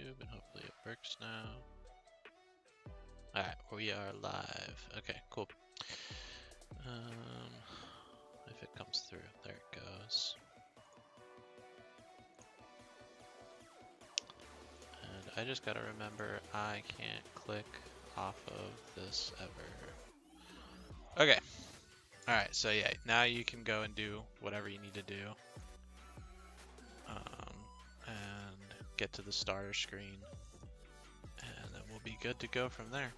YouTube, and hopefully it works now. Alright, we are live. Okay, cool. If it comes through, there it goes. And I just gotta remember I can't click off of this ever. Okay. Alright, so yeah, now you can go and do whatever you need to do. And get to the starter screen. And then we'll be good to go from there.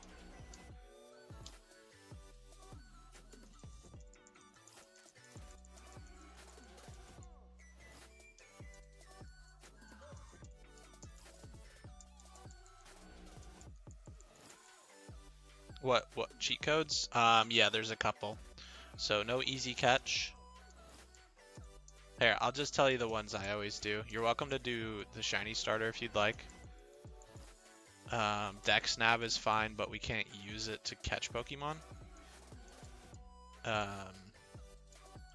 What cheat codes? Yeah, there's a couple. So no easy catch. Here, I'll just tell you the ones I always do. You're welcome to do the shiny starter if you'd like. Dex Nab is fine, but we can't use it to catch Pokemon.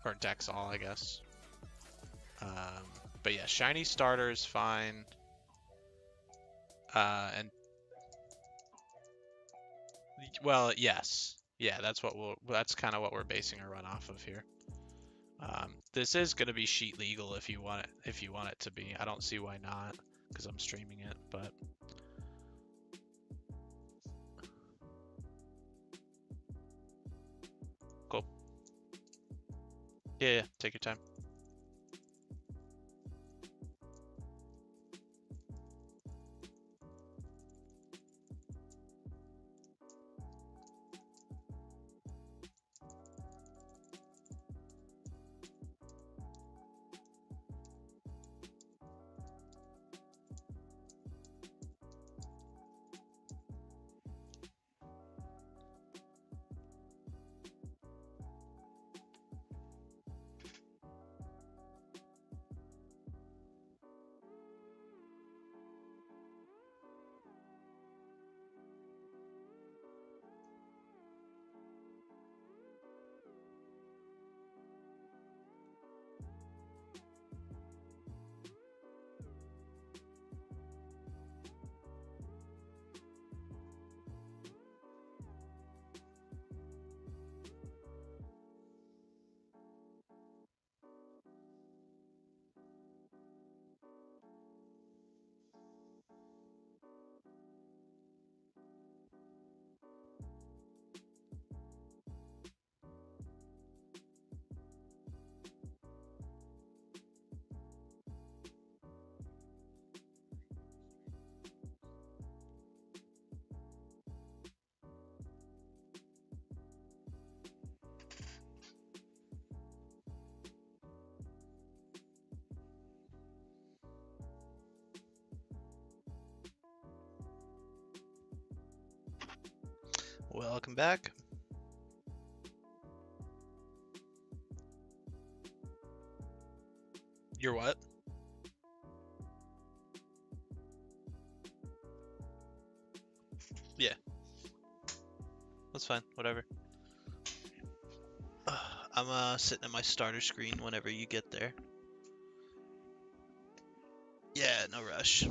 Or Dex All, I guess. But yeah, shiny starter is fine. And well, yes, yeah, that's kind of what we're basing our run off of here. This is gonna be sheet legal if you want it to be. I don't see why not, because I'm streaming it, but. Cool. Yeah, take your time. Welcome back. You're what? Yeah. That's fine, whatever. I'm sitting at my starter screen whenever you get there. Yeah, no rush.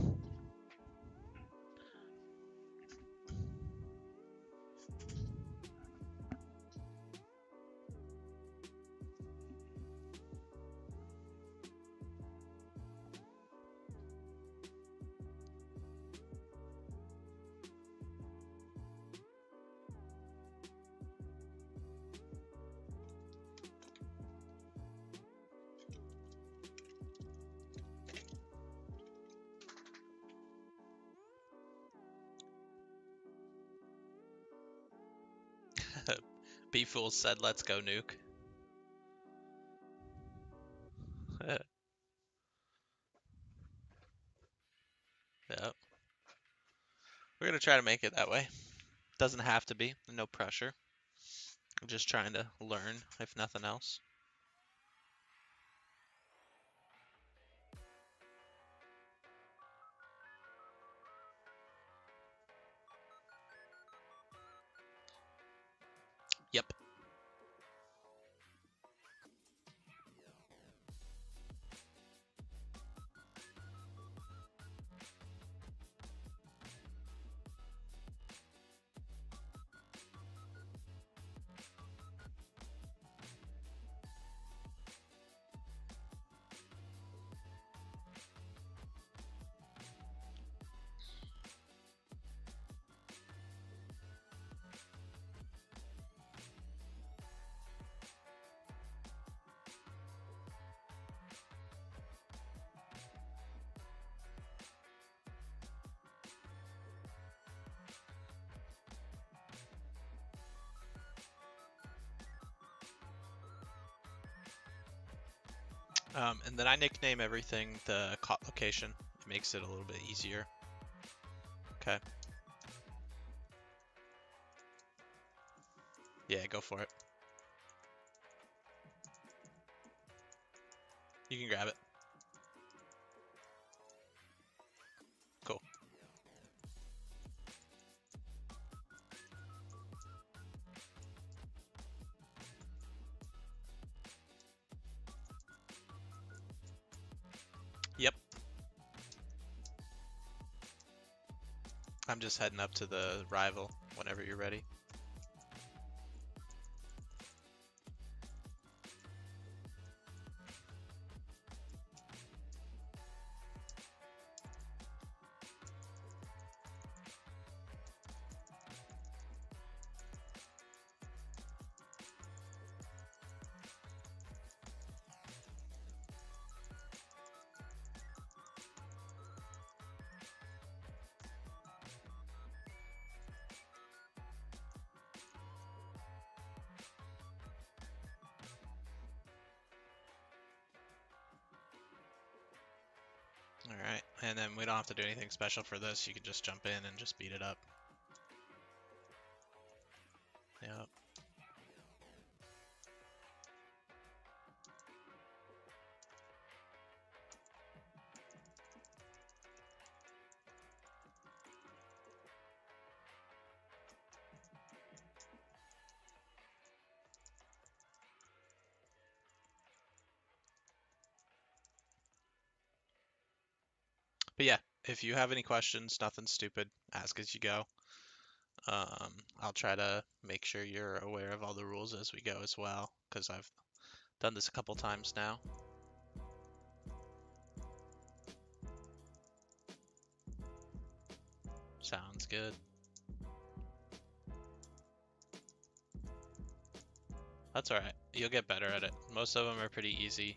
B-Fool said, let's go, Nuke. Yeah. We're gonna try to make it that way. Doesn't have to be, no pressure. I'm just trying to learn, if nothing else. Yep. And then I nickname everything the caught location. It makes it a little bit easier. Okay. Yeah, go for it. You can grab it. Cool. Yep. I'm just heading up to the rival whenever you're ready. Alright, and then we don't have to do anything special for this. You can just jump in and just beat it up. Yep. But yeah, if you have any questions, nothing stupid, ask as you go. I'll try to make sure you're aware of all the rules as we go as well, because I've done this a couple times now. Sounds good. That's alright. You'll get better at it. Most of them are pretty easy.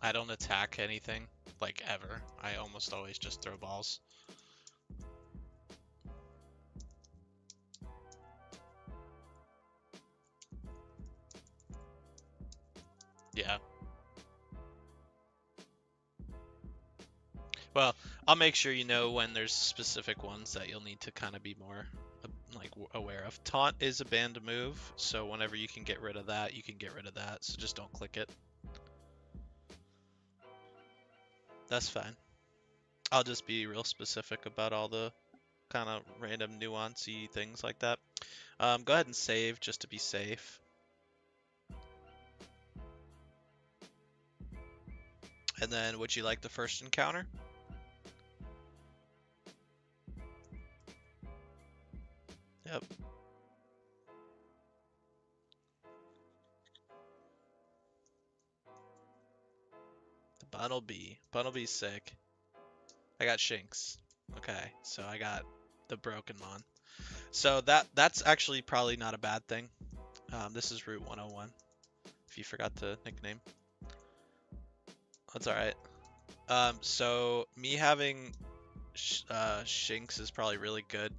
I don't attack anything, like ever. I almost always just throw balls. Yeah. Well, I'll make sure you know when there's specific ones that you'll need to kind of be more like aware of. Taunt is a banned move, so whenever you can get rid of that, you can get rid of that. So just don't click it. That's fine. I'll just be real specific about all the kind of random nuancey things like that. Go ahead and save just to be safe. And then would you like the first encounter? Yep. The Bunnelby. Bunnelby's sick. I got Shinx. Okay, so I got the Brokenmon. So that's actually probably not a bad thing. This is Route 101. If you forgot the nickname, that's all right. So me having Shinx is probably really good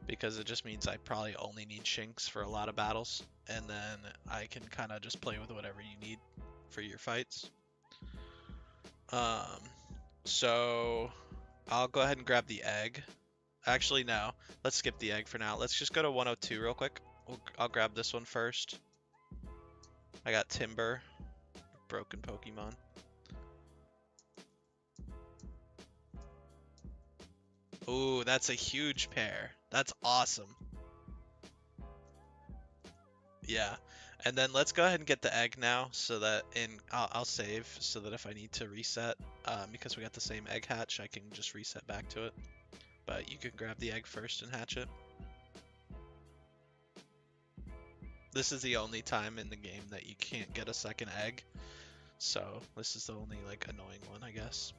because it just means I probably only need Shinx for a lot of battles, and then I can kind of just play with whatever you need for your fights. So I'll go ahead and grab the egg. Actually, no. Let's skip the egg for now. Let's just go to 102 real quick. I'll grab this one first. I got Timber, broken Pokemon. Ooh, that's a huge pair. That's awesome. Yeah. And then let's go ahead and get the egg now so that I'll save so that if I need to reset, because we got the same egg hatch, I can just reset back to it. But you can grab the egg first and hatch it. This is the only time in the game that you can't get a second egg. So this is the only like annoying one, I guess.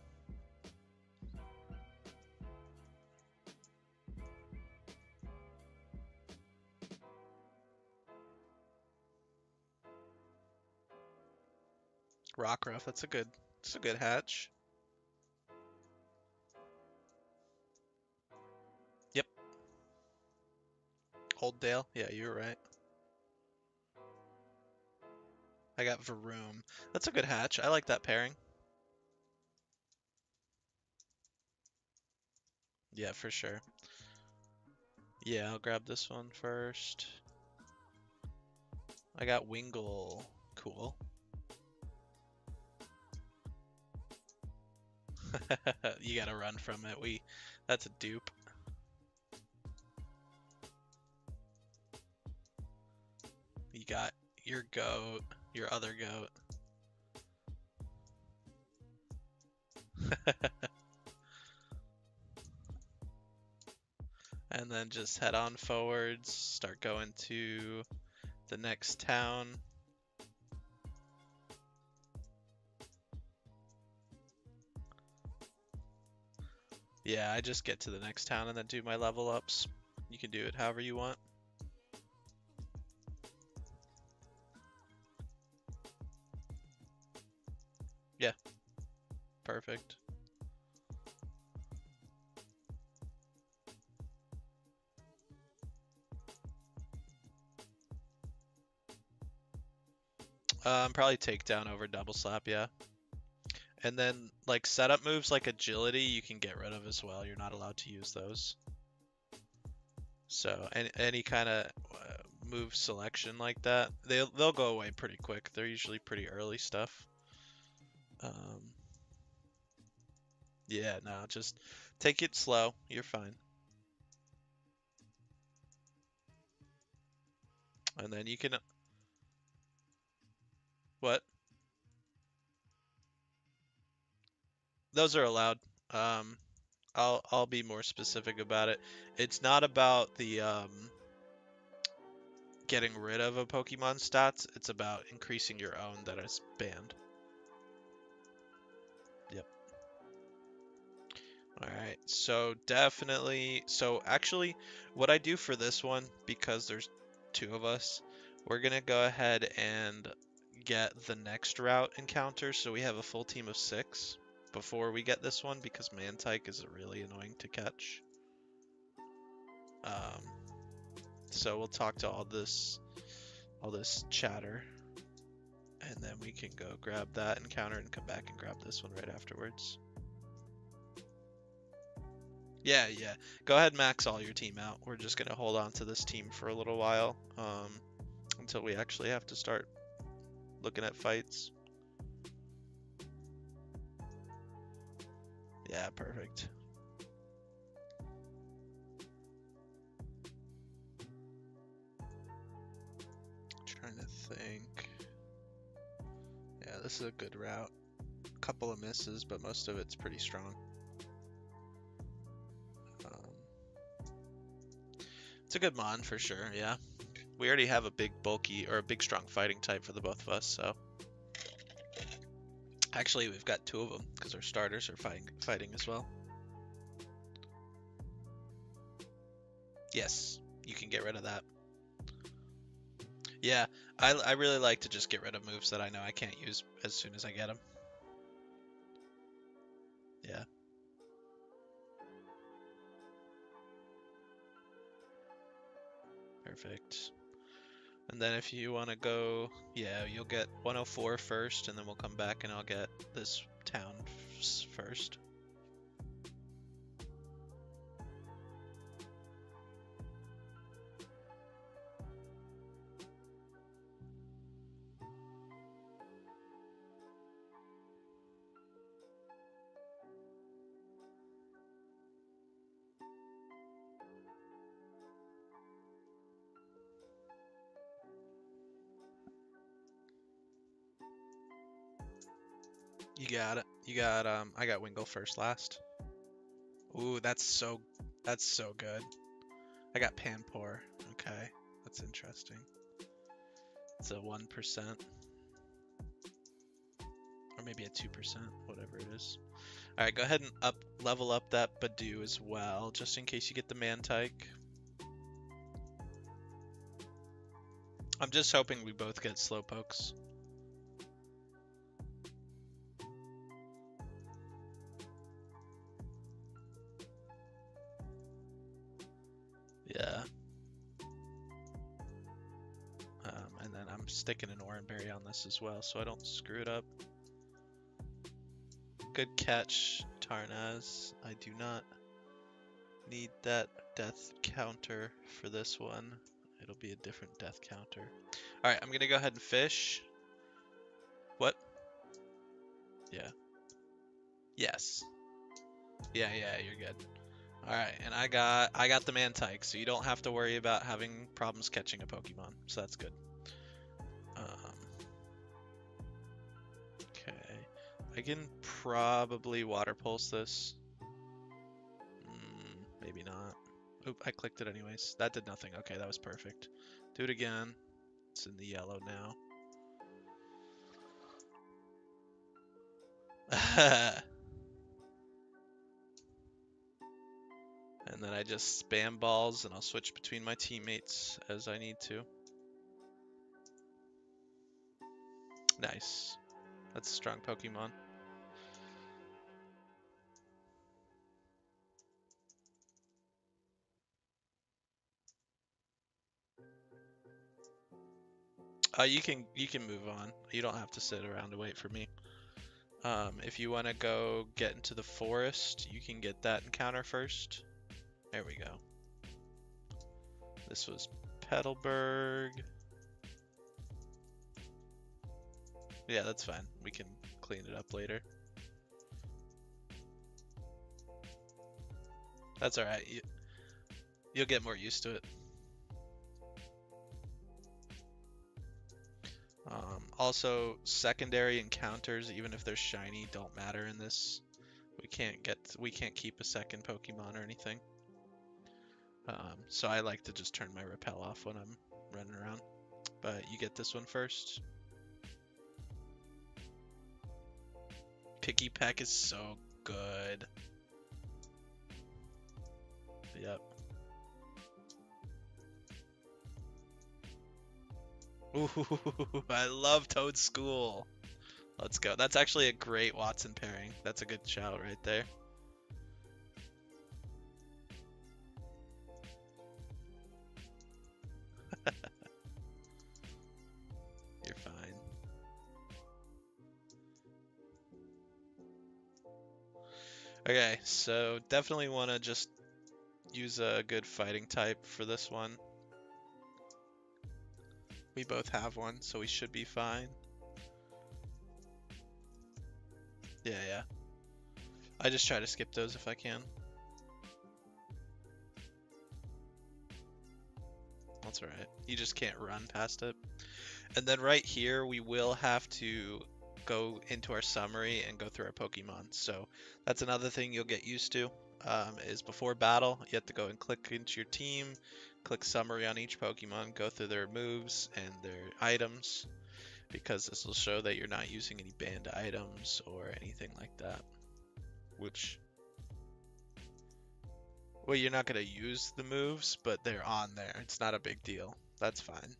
Rockruff, that's a good hatch. Yep. Old Dale, yeah, you were right. I got Varoom. That's a good hatch. I like that pairing. Yeah, for sure. Yeah, I'll grab this one first. I got Wingull. Cool. You gotta run from it. That's a dupe. You got your goat, your other goat. And then just head on forwards, start going to the next town. Yeah, I just get to the next town and then do my level ups. You can do it however you want. Yeah, perfect. Probably takedown over double slap, yeah. And then like setup moves like agility you can get rid of as well. You're not allowed to use those. So any kind of move selection like that, they'll go away pretty quick. They're usually pretty early stuff. Yeah, no, just take it slow. You're fine. And then you can what? Those are allowed. Um, I'll be more specific about it. It's not about the getting rid of a Pokemon stats. It's about increasing your own that is banned. Yep. All right. So definitely. So actually, what I do for this one, because there's two of us, we're gonna go ahead and get the next route encounter. So we have a full team of 6 before we get this one, because Mantike is really annoying to catch. Um, so we'll talk to all this chatter, and then we can go grab that encounter and come back and grab this one right afterwards. Yeah, yeah. Go ahead and max all your team out. We're just gonna hold on to this team for a little while, until we actually have to start looking at fights. Yeah, perfect. Trying to think. Yeah, this is a good route. A couple of misses, but most of it's pretty strong. It's a good mon for sure, yeah. We already have a big bulky or a big strong fighting type for the both of us, so. Actually, we've got 2 of them because our starters are fighting as well. Yes, you can get rid of that. Yeah, I really like to just get rid of moves that I know I can't use as soon as I get them. Yeah. Perfect. And then if you want to go, yeah, you'll get 104 first, and then we'll come back and I'll get this town first. You got it. You got I got Wingull first last. Ooh, that's so good. I got Panpour. Okay. That's interesting. It's a 1%. Or maybe a 2%, whatever it is. Alright, go ahead and level up that Badoo as well, just in case you get the Mantike. I'm just hoping we both get Slowpokes. Yeah. And then I'm I'm sticking an Oranberry on this as well, so I don't screw it up. Good catch, Tarnaz. I do not need that death counter for this one. It'll be a different death counter. Alright, I'm gonna go ahead and fish. What? Yeah. Yes. Yeah, you're good. Alright, and I got the Mantike, so you don't have to worry about having problems catching a Pokemon, so that's good. Okay. I can probably Water Pulse this. Maybe not. Oop, I clicked it anyways. That did nothing. Okay, that was perfect. Do it again. It's in the yellow now. And then I just spam balls and I'll switch between my teammates as I need to. Nice. That's a strong Pokemon. You can move on. You don't have to sit around and wait for me. If you want to go get into the forest, you can get that encounter first. There we go. This was Petalburg. Yeah, that's fine. We can clean it up later. That's alright. You'll get more used to it. Also, secondary encounters, even if they're shiny, don't matter in this. We can't keep a second Pokemon or anything. So I like to just turn my repel off when I'm running around. But you get this one first. Picky Peck is so good. Yep. Ooh, I love Toad School. Let's go. That's actually a great Watson pairing. That's a good shout right there. You're fine. Okay, so definitely want to just use a good fighting type for this one. We both have one, so we should be fine. Yeah. I just try to skip those if I can. That's alright. You just can't run past it. And then right here, we will have to go into our summary and go through our Pokemon. So that's another thing you'll get used to, is before battle, you have to go and click into your team, click summary on each Pokemon, go through their moves and their items, because this will show that you're not using any banned items or anything like that. Which, well, you're not going to use the moves, but they're on there. It's not a big deal. That's fine.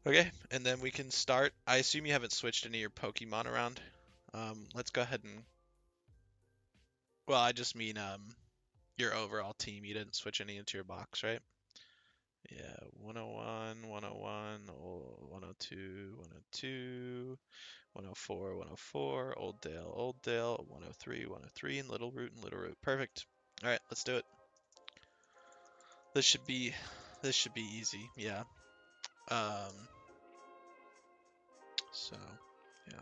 Okay, and then we can start. I assume you haven't switched any of your Pokemon around. Let's go ahead and... Well, I just mean your overall team. You didn't switch any into your box, right? Yeah, 101, 101, 102, 102, 104, 104, Old Dale, 103, 103, and Little Root and Little Root. Perfect. All right, let's do it. This should be easy. Yeah. So, yeah.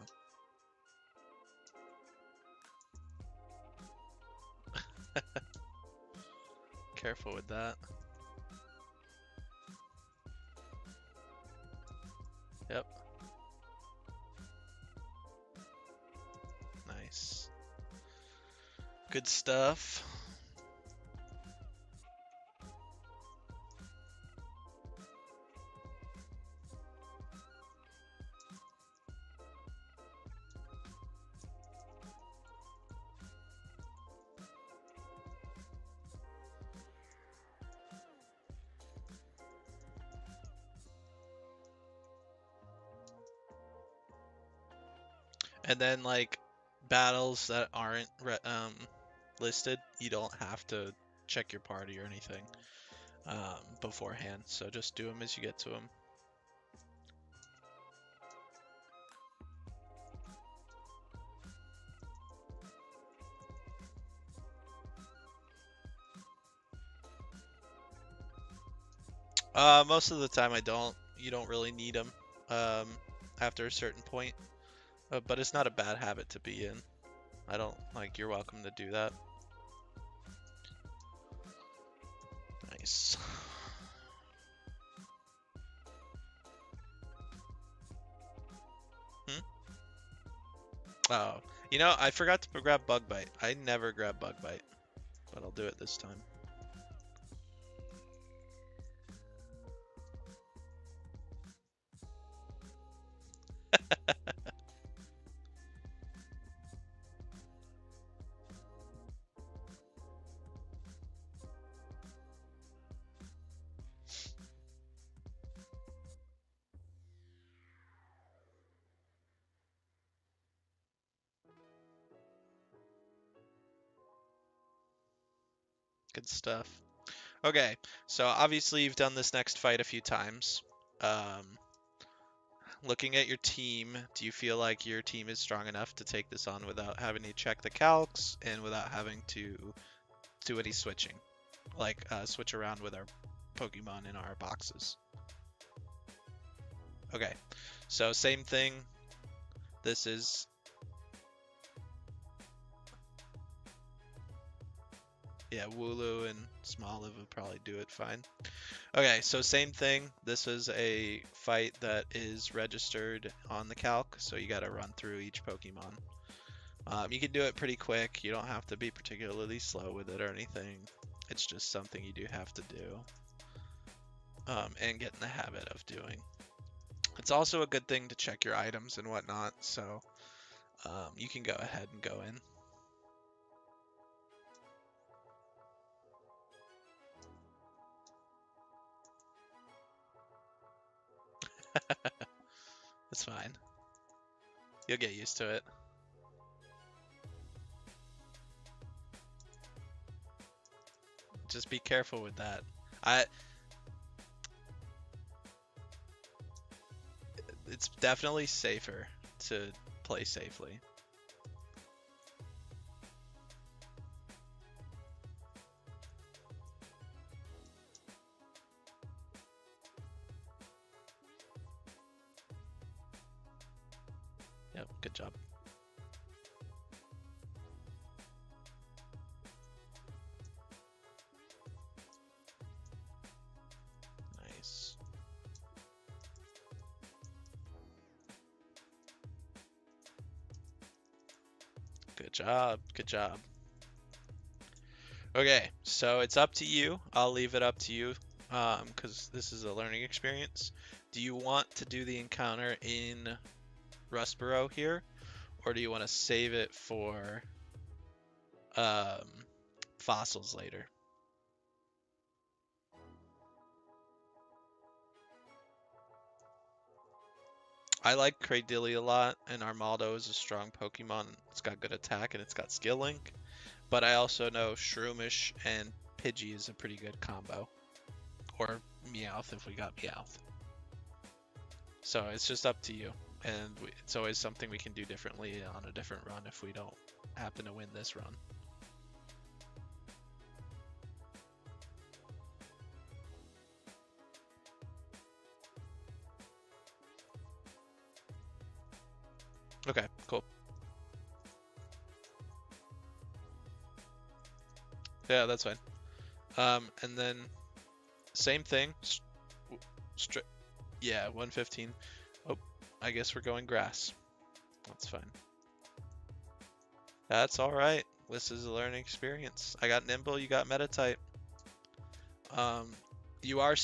Careful with that. Yep. Nice. Good stuff. And then like battles that aren't listed, you don't have to check your party or anything beforehand. So just do them as you get to them. Most of the time I don't. You don't really need them after a certain point. But it's not a bad habit to be in. I don't like. You're welcome to do that. Nice. Hmm? Oh, you know, I forgot to grab Bug Bite. I never grab Bug Bite, but I'll do it this time. Good stuff. Okay, so obviously you've done this next fight a few times. Um, Looking at your team, do you feel like your team is strong enough to take this on without having to check the calcs and without having to do any switching? Like switch around with our Pokemon in our boxes. Okay, so same thing. This is, yeah, Wooloo and Smoliv would probably do it fine. Okay, so same thing. This is a fight that is registered on the calc, so you got to run through each Pokemon. You can do it pretty quick. You don't have to be particularly slow with it or anything. It's just something you do have to do and get in the habit of doing. It's also a good thing to check your items and whatnot, so you can go ahead and go in. It's fine. You'll get used to it. Just be careful with that. It's definitely safer to play safely. Yep, good job. Nice. Good job. Good job. Okay, so it's up to you. I'll leave it up to you because this is a learning experience. Do you want to do the encounter in Rustboro here, or do you want to save it for um, fossils later? I like Cradily a lot, and Armaldo is a strong Pokemon. It's got good attack and it's got Skill Link. But I also know Shroomish and Pidgey is a pretty good combo. Or Meowth if we got Meowth. So it's just up to you. And it's always something we can do differently on a different run if we don't happen to win this run. Okay, cool. Yeah, that's fine. And then same thing. Yeah, 115. Oh, I guess we're going grass. That's fine. That's all right. This is a learning experience. I got Nimble, you got Metatype. Um, you are.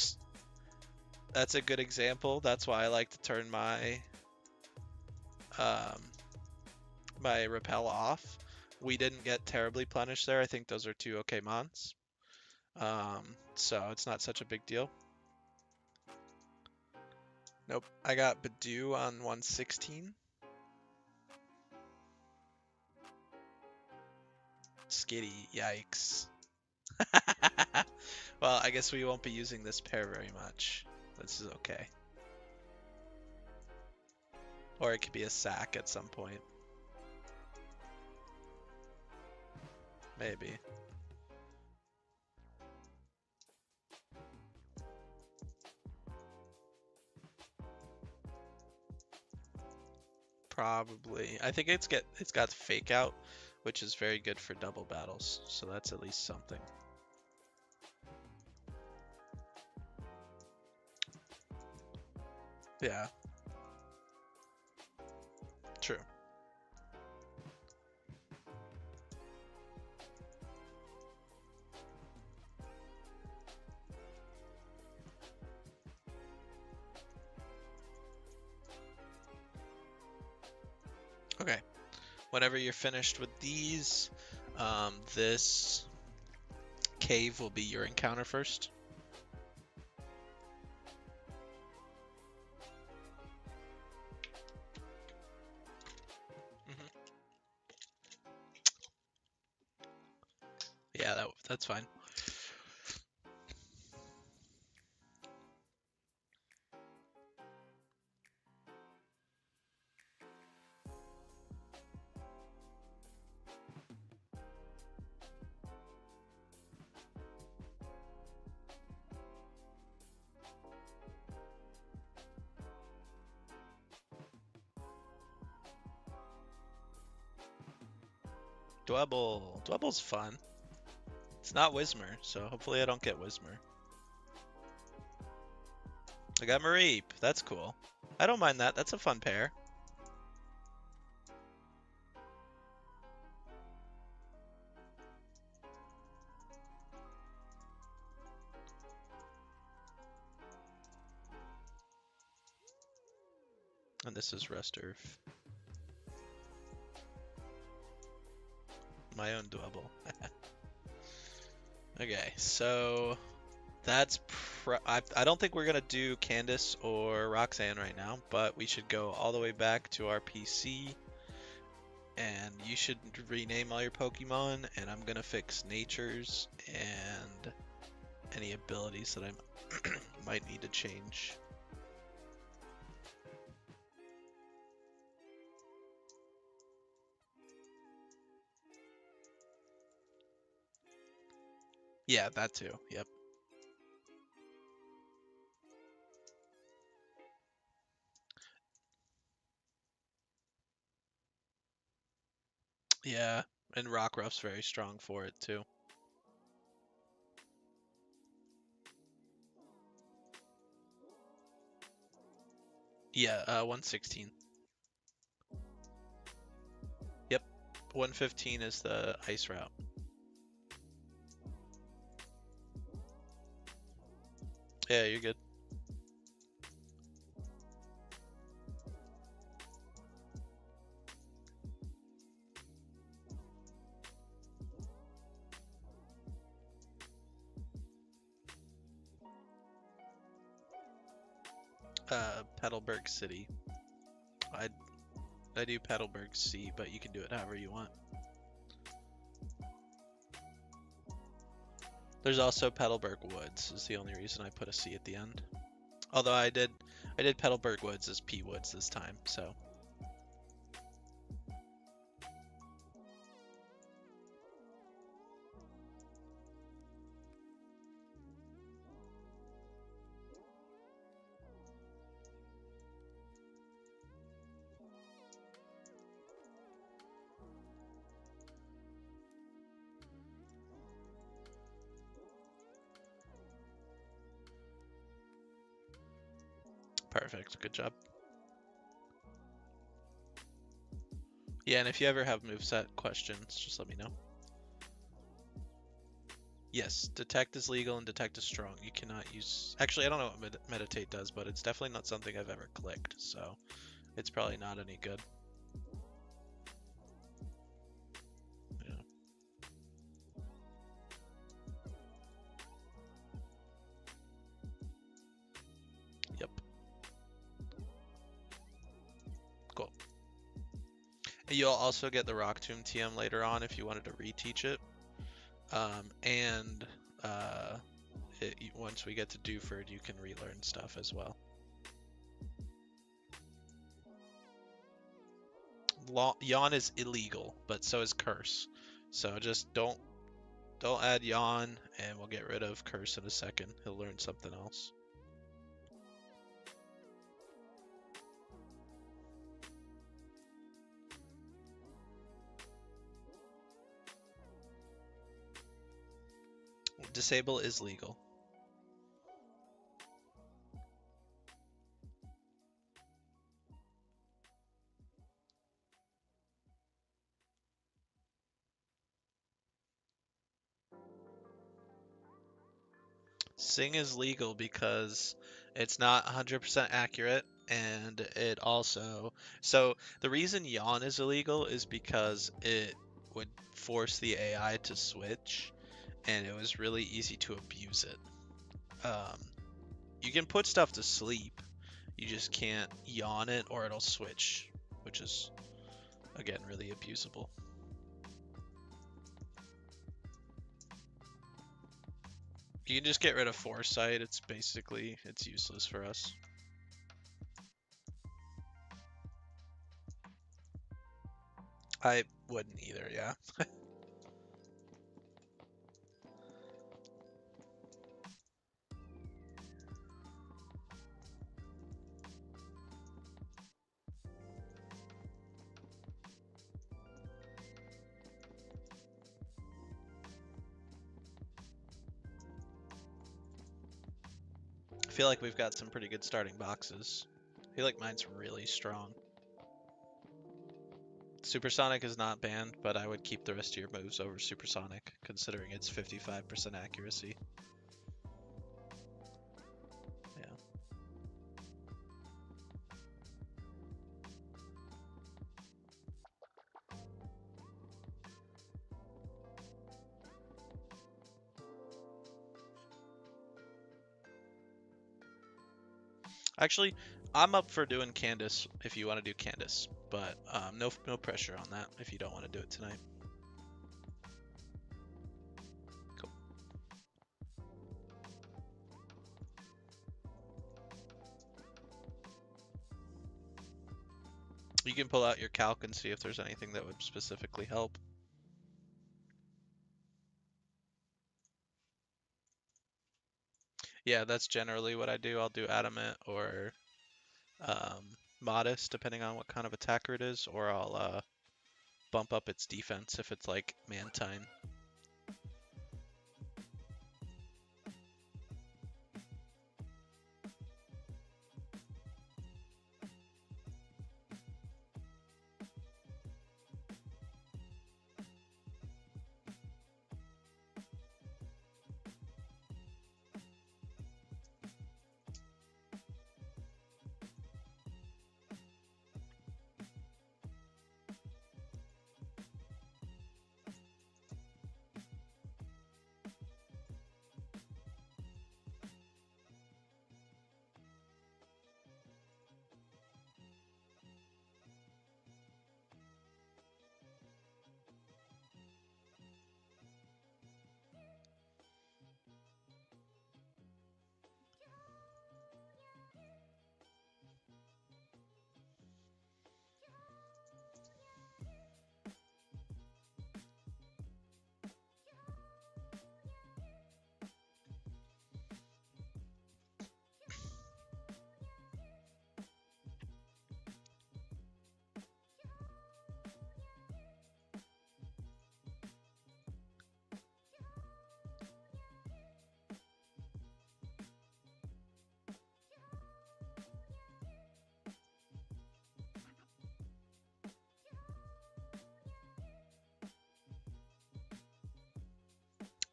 That's a good example. That's why I like to turn um, my Repel off. We didn't get terribly punished there. I think those are two okay mons. So it's not such a big deal. Nope. I got Badoo on 116. Skitty, yikes. Well, I guess we won't be using this pair very much. This is okay. Or it could be a sack at some point. Maybe. probably. I think it's got fake out, which is very good for double battles. So that's at least something. Yeah. True. Okay. Whenever you're finished with these, this cave will be your encounter first. Hmm. Yeah, that's fine. Dwebble. Dwebble's fun. It's not Whismer, so hopefully I don't get Whismer. I got Mareep. That's cool. I don't mind that. That's a fun pair. And this is Rest Earth. My own Dwebble. Okay, so that's I don't think we're gonna do Candace or Roxanne right now, but we should go all the way back to our PC, and you should rename all your Pokemon, and I'm gonna fix natures and any abilities that I might need to change. Yeah, that too. Yep. Yeah, and Rockruff's very strong for it too. Yeah, 116. Yep, 115 is the ice route. Yeah, you're good. Petalburg City. I I do Petalburg C, but you can do it however you want. There's also Petalburg Woods is the only reason I put a C at the end. Although I did Petalburg Woods as P Woods this time, so. Perfect. Good job. Yeah, and if you ever have moveset questions, just let me know. Yes, Detect is legal and Detect is strong. You cannot use... Actually, I don't know what Meditate does, but it's definitely not something I've ever clicked, so it's probably not any good. Yeah. Yep. Cool. You'll also get the Rock Tomb TM later on if you wanted to reteach it. And once we get to Dewford, you can relearn stuff as well. Yawn is illegal, but so is Curse. So just don't add Yawn, and we'll get rid of Curse in a second. He'll learn something else. Disable is legal. Sing is legal because it's not 100% accurate, and it also... So the reason yawn is illegal is because it would force the AI to switch, and it was really easy to abuse it. You can put stuff to sleep, you just can't yawn it or it'll switch, which is, again, really abusable. You can just get rid of Foresight. It's basically, it's useless for us. I wouldn't either, yeah. I feel like we've got some pretty good starting boxes. I feel like mine's really strong. Supersonic is not banned, but I would keep the rest of your moves over Supersonic, considering it's 55% accuracy. Yeah. Actually, I'm up for doing Candace if you want to do Candace, but no pressure on that if you don't want to do it tonight. Cool. You can pull out your calc and see if there's anything that would specifically help. Yeah, that's generally what I do. I'll do Adamant or Modest, depending on what kind of attacker it is, or I'll bump up its defense if it's like Mantine.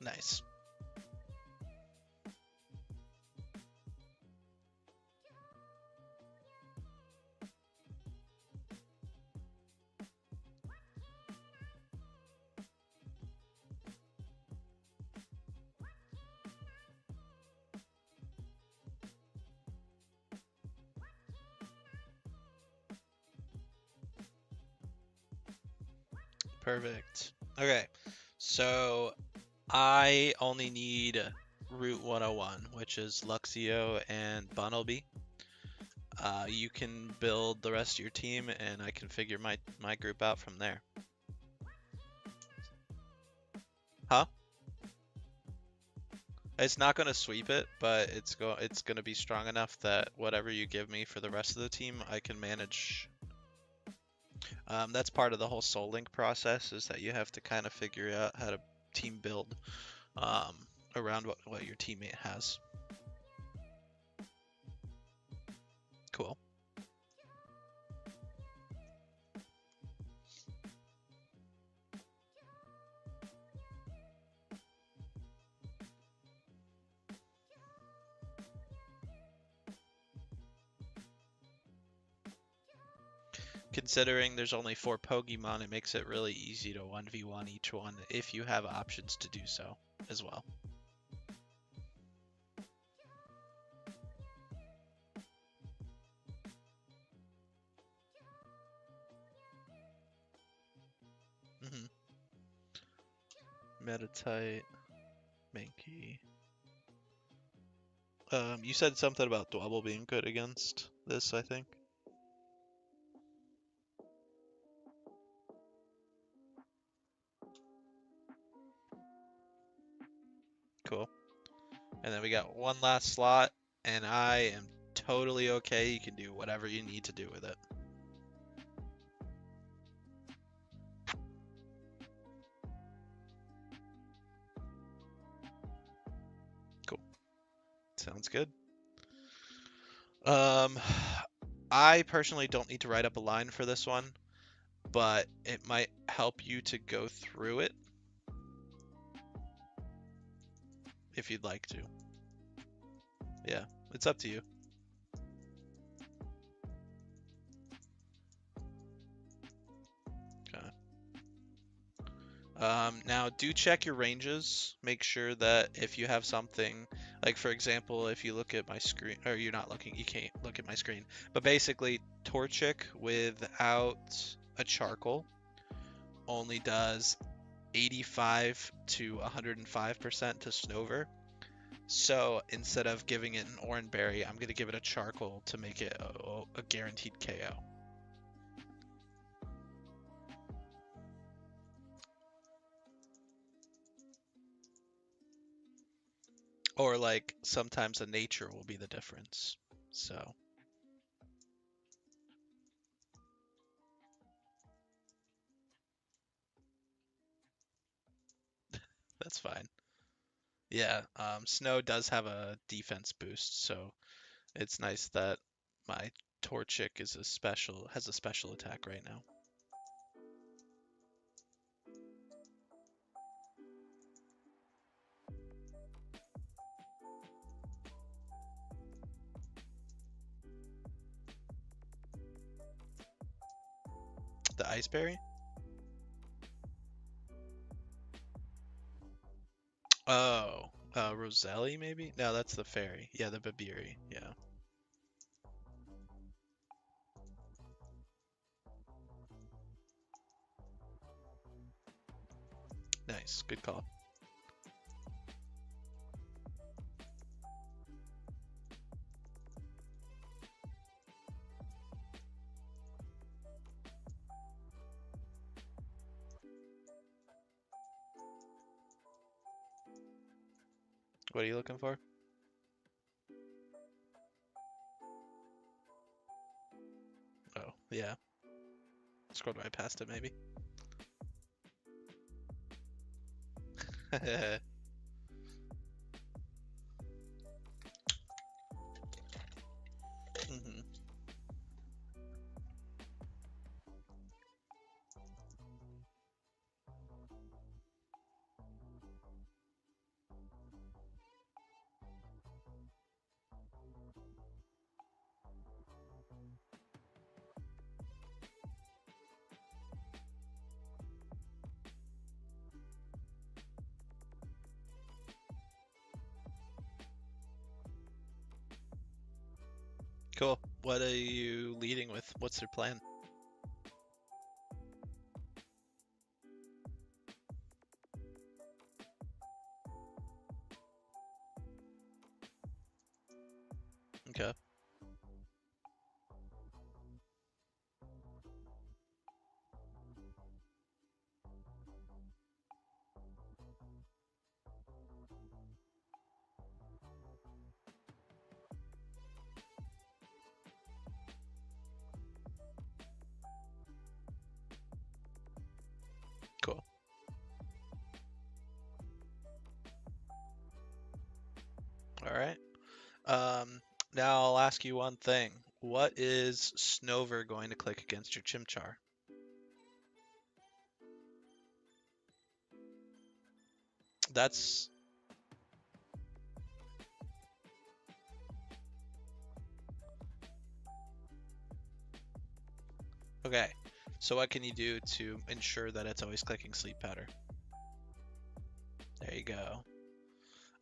Nice. Perfect. Okay, so I only need Route 101, which is Luxio and Bunnelby. You can build the rest of your team, and I can figure my group out from there. Huh? It's not going to sweep it, but it's going to be strong enough that whatever you give me for the rest of the team, I can manage. That's part of the whole Soul Link process, is that you have to kind of figure out how to team build, around what your teammate has. Cool. Considering there's only 4 Pokemon, it makes it really easy to 1v1 each one if you have options to do so as well. Meditite, Mankey. You said something about Dwebble being good against this, I think. Cool. And then we got one last slot, and I am totally okay. You can do whatever you need to do with it. Cool. Sounds good. I personally don't need to write up a line for this one, but it might help you to go through it if you'd like to. Yeah, it's up to you. Okay. Now do check your ranges. Make sure that if you have something, like for example, if you look at my screen, or you're not looking, you can't look at my screen, but basically Torchic without a charcoal only does 85 to 105% to Snover. So instead of giving it an Oran Berry, I'm going to give it a charcoal to make it a guaranteed KO. Or like sometimes a nature will be the difference. So that's fine. Yeah, Snow does have a defense boost, so it's nice that my Torchic has a special attack right now. The Ice Berry? Oh, Roselli maybe? No, that's the fairy. Yeah, the Babiri. Yeah. Nice. Good call. What are you looking for? Oh, yeah. Scrolled right past it, maybe. Mhm. Cool. What are you leading with? What's your plan? Okay. Cool. All right. Now I'll ask you one thing. What is Snover going to click against your Chimchar? That's... Okay. So what can you do to ensure that it's always clicking Sleep Powder? There you go.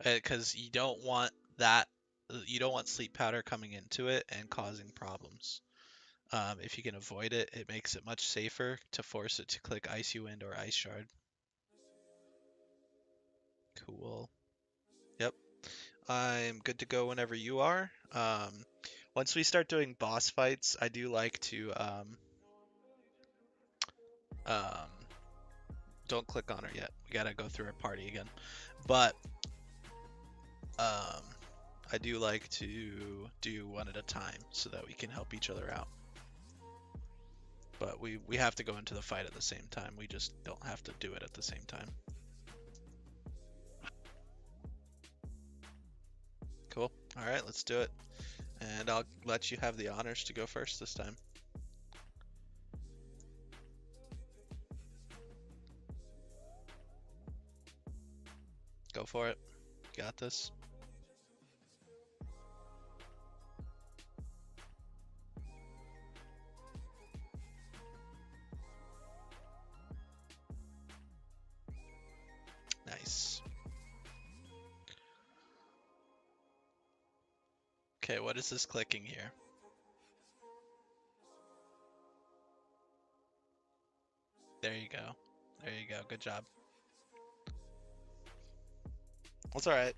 Because you don't want that... You don't want Sleep Powder coming into it and causing problems. If you can avoid it, it makes it much safer to force it to click Icy Wind or Ice Shard. Cool. Yep. I'm good to go whenever you are. Once we start doing boss fights, I do like to don't click on her yet. We gotta go through our party again. But I do like to do one at a time so that we can help each other out. But we have to go into the fight at the same time. We just don't have to do it at the same time. Cool. All right, let's do it. And I'll let you have the honors to go first this time. Go for it. Got this. Nice. Okay, what is this clicking here? There you go. There you go. Good job. That's alright.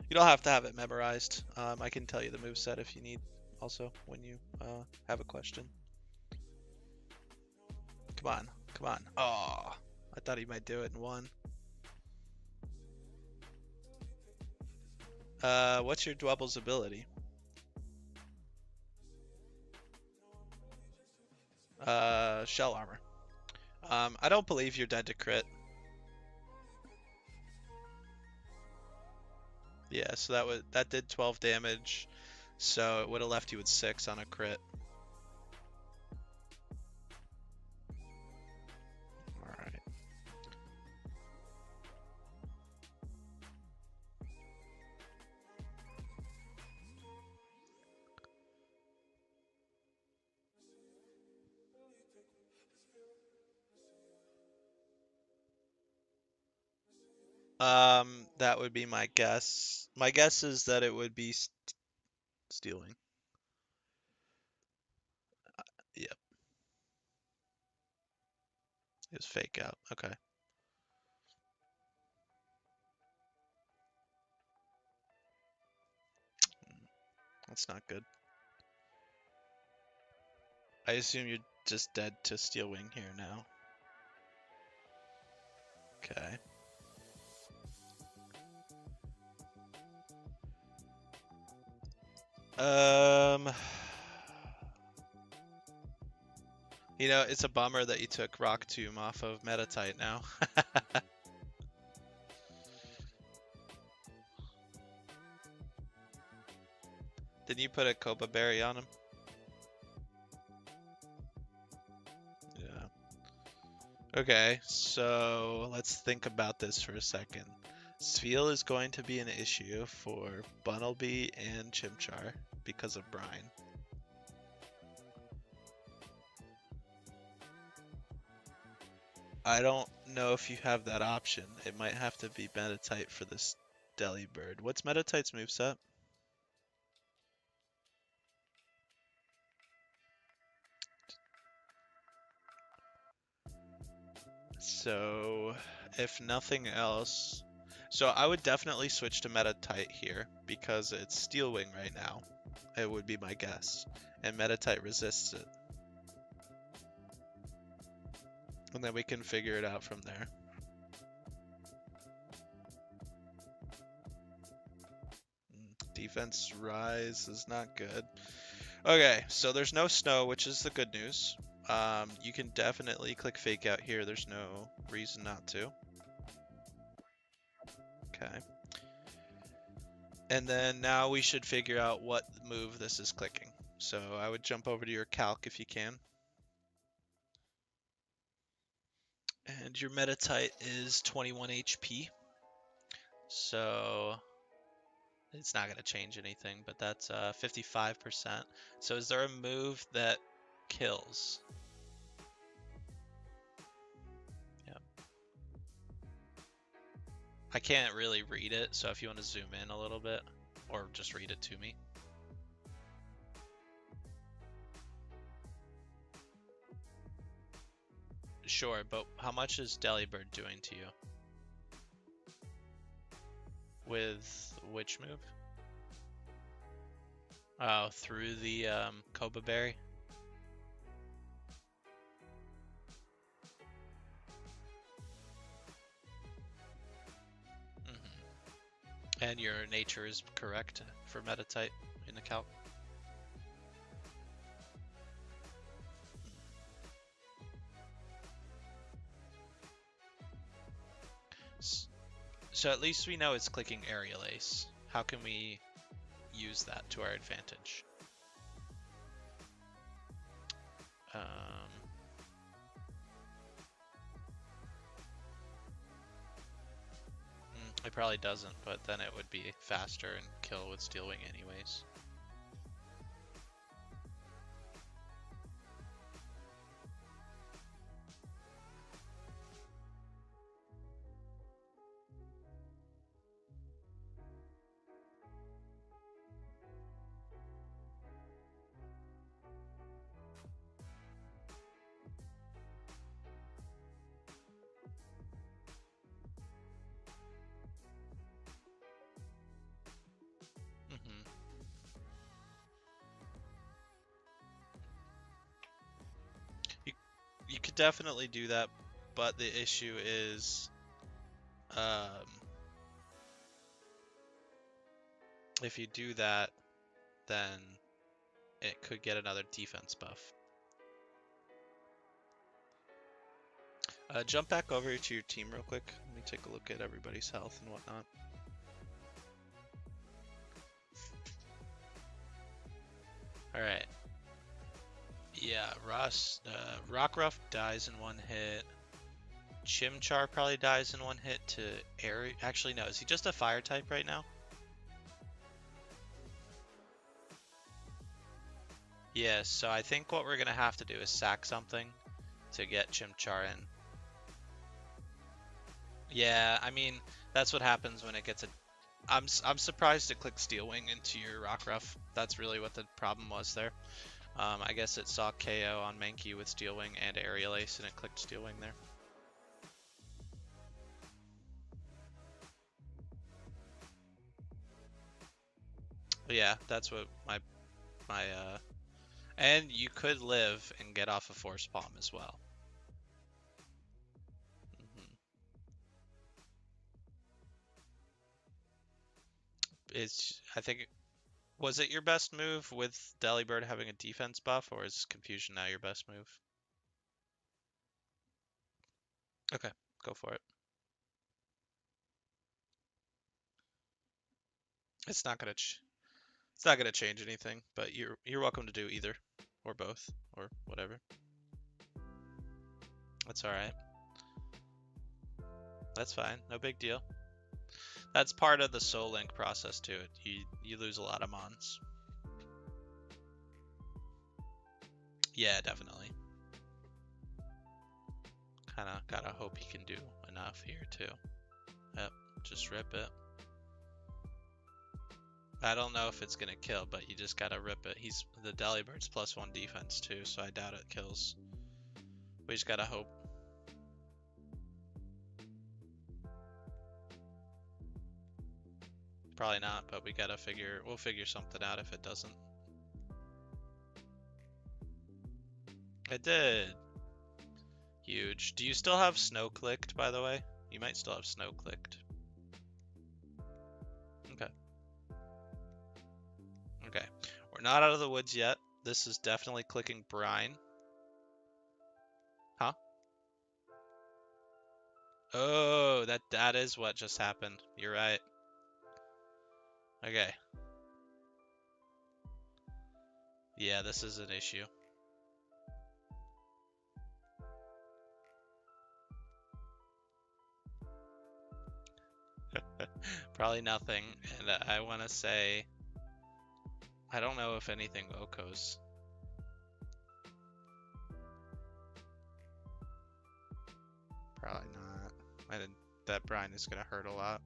You don't have to have it memorized. I can tell you the moveset if you need also when you have a question. Come on. Come on. Oh, I thought he might do it in one. What's your Dwebble's ability? Shell armor. I don't believe you're dead to crit. Yeah, so that did 12 damage, so it would have left you with 6 on a crit. Alright. That would be my guess. My guess is that it would be stealing. Yep. It was fake out. Okay. That's not good. I assume you're just dead to Steel Wing here now. Okay. You know, it's a bummer that you took Rock Tomb off of Metatite now. Didn't you put a Koba Berry on him? Yeah. Okay, so let's think about this for a second. Spheal is going to be an issue for Bunnelby and Chimchar because of Brine. I don't know if you have that option. It might have to be Metatite for this Delibird. What's Metatite's moveset? So, if nothing else... So I would definitely switch to Metatite here because it's Steel Wing right now. It would be my guess. And Metatite resists it. And then we can figure it out from there. Defense rise is not good. Okay, so there's no snow, which is the good news. You can definitely click Fake Out here. There's no reason not to. Okay. And then now we should figure out what move this is clicking. So I would jump over to your calc if you can. And your Metatite is 21 HP. So it's not going to change anything, but that's 55%. So is there a move that kills? Yeah. I can't really read it, so if you want to zoom in a little bit, or just read it to me. Sure, but how much is Delibird doing to you? With which move? Oh, through the Koba Berry? And your nature is correct for Metatite in the calc? So at least we know it's clicking Aerial Ace. How can we use that to our advantage? It probably doesn't, but then it would be faster and kill with Steel Wing anyways. You could definitely do that, but the issue is if you do that, then it could get another defense buff. Jump back over to your team real quick. Let me take a look at everybody's health and whatnot. Alright. Yeah, Rockruff dies in one hit. Chimchar probably dies in one hit to air. Actually, no. Is he just a fire type right now? Yes, so I think what we're going to have to do is sack something to get Chimchar in. Yeah, I mean, that's what happens when it gets a... I'm surprised it clicked Steel Wing into your Rockruff. That's really what the problem was there. I guess it saw KO on Mankey with Steel Wing and Aerial Ace, and it clicked Steel Wing there. But yeah, that's what my and you could live and get off a Force Palm as well. I think, was it your best move with Delibird having a defense buff, or is Confusion now your best move? Okay, go for it. It's not gonna change anything, but you're welcome to do either, or both, or whatever. That's all right. That's fine. No big deal. That's part of the Soul Link process too. You lose a lot of mons. Yeah, definitely. Kind of gotta hope he can do enough here too. Yep, just rip it. I don't know if it's gonna kill, but you just gotta rip it. The Delibird's +1 defense too, so I doubt it kills. We just gotta hope. Probably not, but we'll figure something out if it doesn't. It did. Huge. Do you still have snow clicked, by the way? You might still have snow clicked. Okay. Okay. We're not out of the woods yet. This is definitely clicking brine. Huh? Oh, that is what just happened. You're right. Okay. Yeah, this is an issue. Probably nothing, and I want to say I don't know if anything Okos. Probably not. That brine is gonna hurt a lot.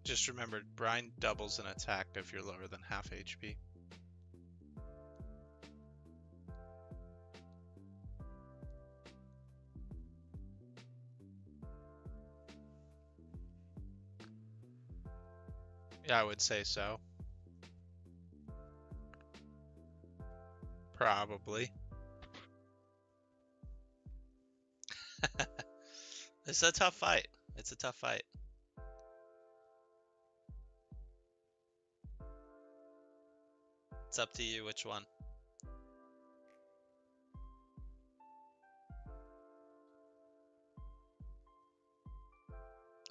Just remember, brine doubles an attack if you're lower than half HP. Yeah, I would say so. Probably. It's a tough fight. It's a tough fight. It's up to you which one.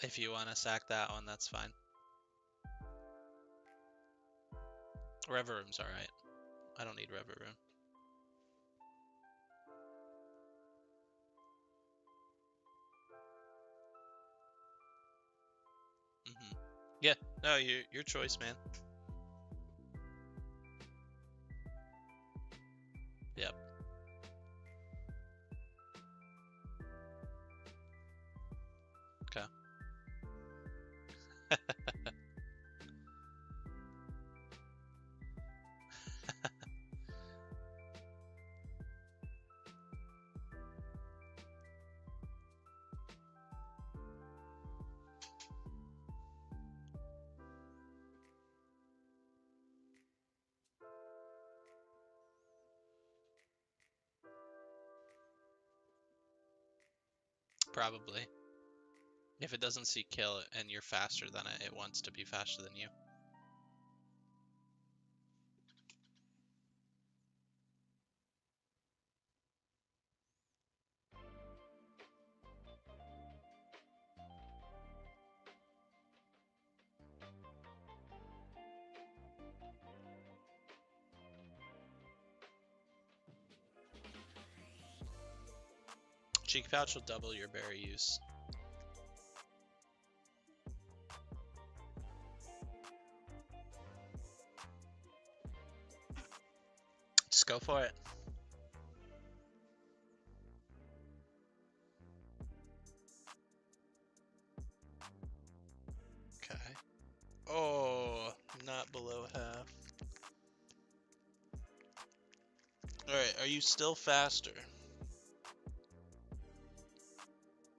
If you want to sack that one, that's fine. Reveroom's alright. I don't need Reveroom. Yeah, no, your choice, man. Yep. Okay. Probably. If it doesn't see kill and you're faster than it, it wants to be faster than you. Cheek pouch will double your berry use. Just go for it. Okay. Oh, not below half. Alright, are you still faster?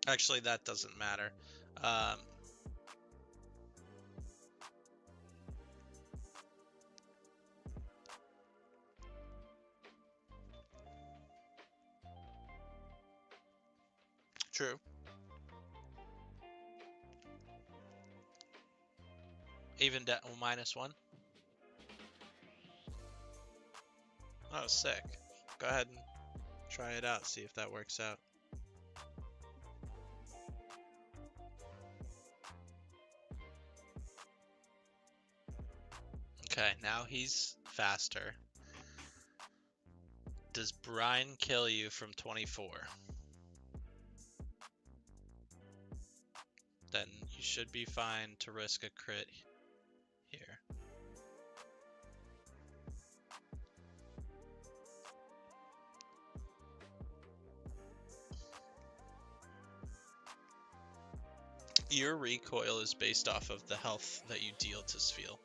Actually, that doesn't matter. True. Even -1? Oh, sick. Go ahead and try it out, see if that works out. Okay, now he's faster. Does brine kill you from 24? Then you should be fine to risk a crit here. Your recoil is based off of the health that you deal to Sfeel.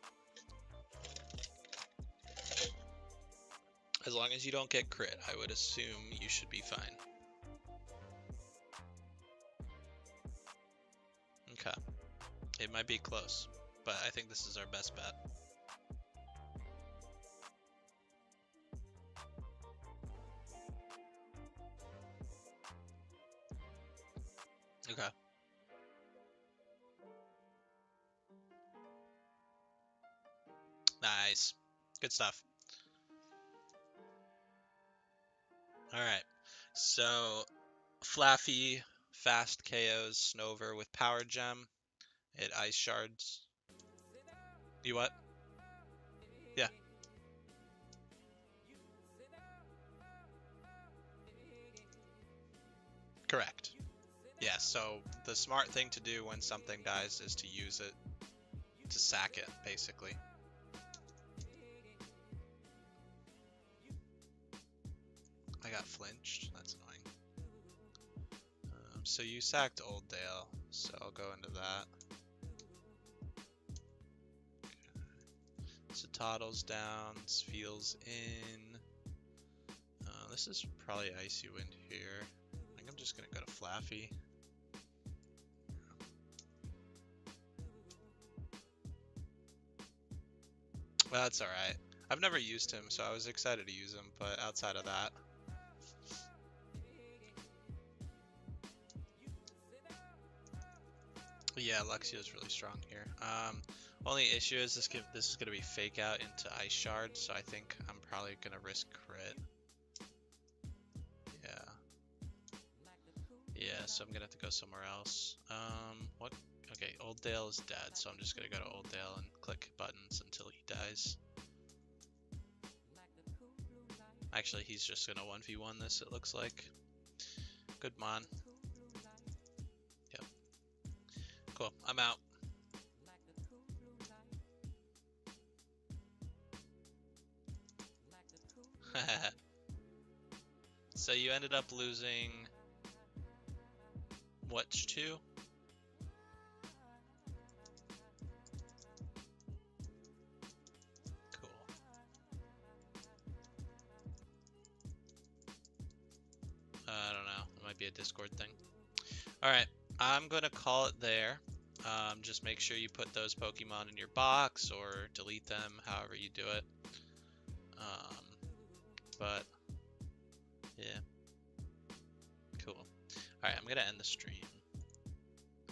As long as you don't get crit, I would assume you should be fine. Okay. It might be close, but I think this is our best bet. Okay. Nice. Good stuff. Alright. So, Flaffy fast KOs Snover with Power Gem. It Ice Shards. You what? Yeah. Correct. Yeah, so the smart thing to do when something dies is to use it to sack it, basically. I got flinched. That's annoying. So you sacked Old Dale, so I'll go into that. So Toddle's down, Spheal's in. This is probably Icy Wind here. I think I'm just gonna go to Flaffy. Well, that's alright. I've never used him, so I was excited to use him, but outside of that. Yeah, Luxio's really strong here. Only issue is this is gonna be fake out into Ice Shard, so I think I'm probably gonna risk crit. Yeah, so I'm gonna have to go somewhere else. What? Okay, Old Dale is dead, so I'm just gonna go to Old Dale and click buttons until he dies. Actually, he's just gonna 1v1 this, it looks like. Good mon. Yep. Cool, I'm out. So you ended up losing which two? Cool. I don't know. It might be a Discord thing. Alright, I'm gonna call it there. Just make sure you put those Pokemon in your box or delete them, however you do it. But yeah, cool. Alright, I'm gonna end the stream.